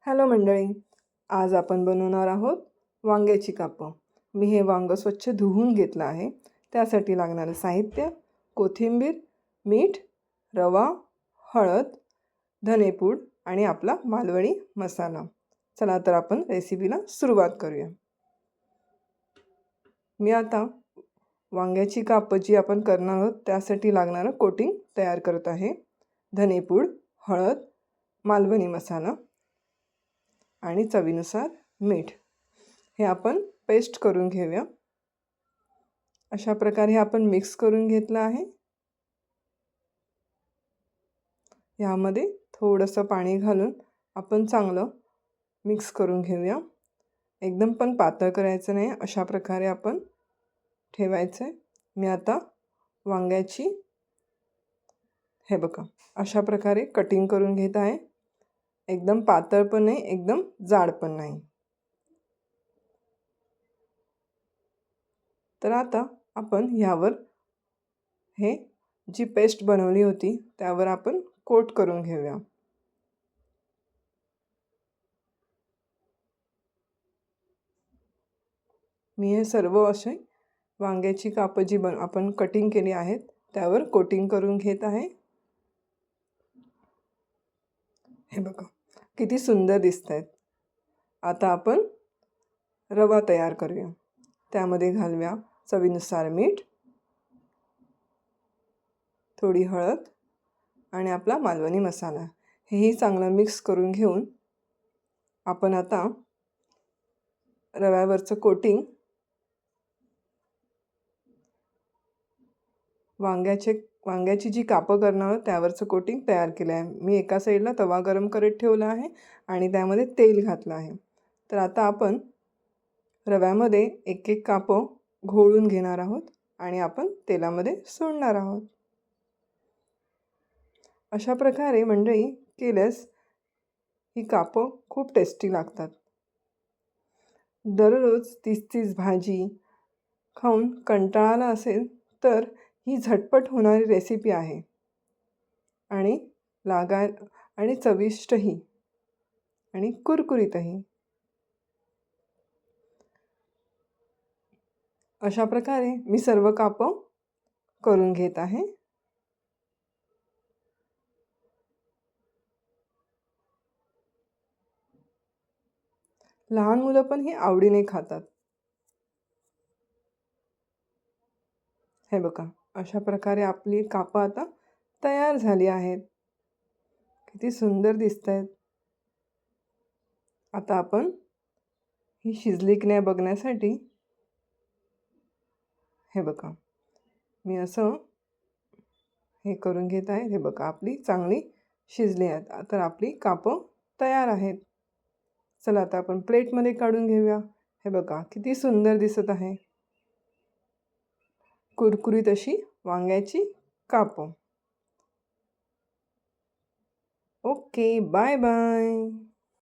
Hello मंडळी, आज आपण बनवणार आहोत वांग्याची कापं. मी हे वांगं स्वच्छ धुवून घेतलं आहे. त्यासाठी लागणारं साहित्य: कोथिंबीर, मीठ, रवा, हळद, धनेपूड आणि आपला मालवणी मसाला. चला तर आपण रेसिपीला सुरुवात करूया. मी आता वांग्याची कापं जी आपण करणार आहोत त्यासाठी लागणारं कोटिंग तयार करत आहे. धनेपूड, हळद, मालवणी मसाला आणि चवीनुसार मीठ हे आपण पेस्ट करून घेऊया. अशा प्रकारे आपण मिक्स करून घेतलं आहे. यामध्ये थोडंसं पाणी घालून आपण चांगलं मिक्स करून घेऊया. एकदम पण पातळ करायचं नाही, अशा प्रकारे आपण ठेवायचं आहे. मी आता वांग्याची हे बघा अशा प्रकारे कटिंग करून घेत आहे. एकदम पातळ पण नाही, एकदम जाड पण नाही. तर आता आपण ह्यावर हे जी पेस्ट बनवली होती त्यावर आपण कोट करून घेऊया. मी हे सर्व असे वांग्याची कापं जी आपण कटिंग केली आहेत त्यावर कोटिंग करून घेत आहे. हे बघा किती सुंदर दिसत आहेत. आता आपण रवा तयार करूया. त्यामध्ये घालूया चवीनुसार मीठ, थोडी हळद आणि आपला मालवणी मसाला. हेही चांगलं मिक्स करून घेऊन आपण आता रव्यावरचं कोटिंग वांग्याची जी कापं करणार आहोत त्यावरचं कोटिंग तयार केलं आहे. मी एका साईडला तवा गरम करत ठेवला आहे आणि त्यामध्ये तेल घातलं आहे. तर आता आपण रव्यामध्ये एक एक कापं घोळून घेणार आहोत आणि आपण तेलामध्ये सोडणार आहोत. अशा प्रकारे मंडळी केल्यास ही कापं खूप टेस्टी लागतात. दररोज तीच भाजी खाऊन कंटाळा असेल तर ही झटपट होणारी रेसिपी आहे आणि आणि चविष्टही आणि कुरकुरीतही. अशा प्रकारे मी सर्व कापं करून घेत आहे. लहान मुलं पण ही आवडीने खातात. हे बघा अशा प्रकारे आपली कापं आता तयार झाली आहेत. किती सुंदर दिसत आहेत. आता आपण ही शिजली की नाही बघण्यासाठी हे बघा मी असं हे करून घेत आहे. हे बघा आपली चांगली शिजली आहेत. तर आपली कापं तयार आहेत. चला आता आपण प्लेटमध्ये काढून घेऊया. हे बघा किती सुंदर दिसत आहे. कुरकुरीत अशी वांग्याची कापं. Okay, bye bye.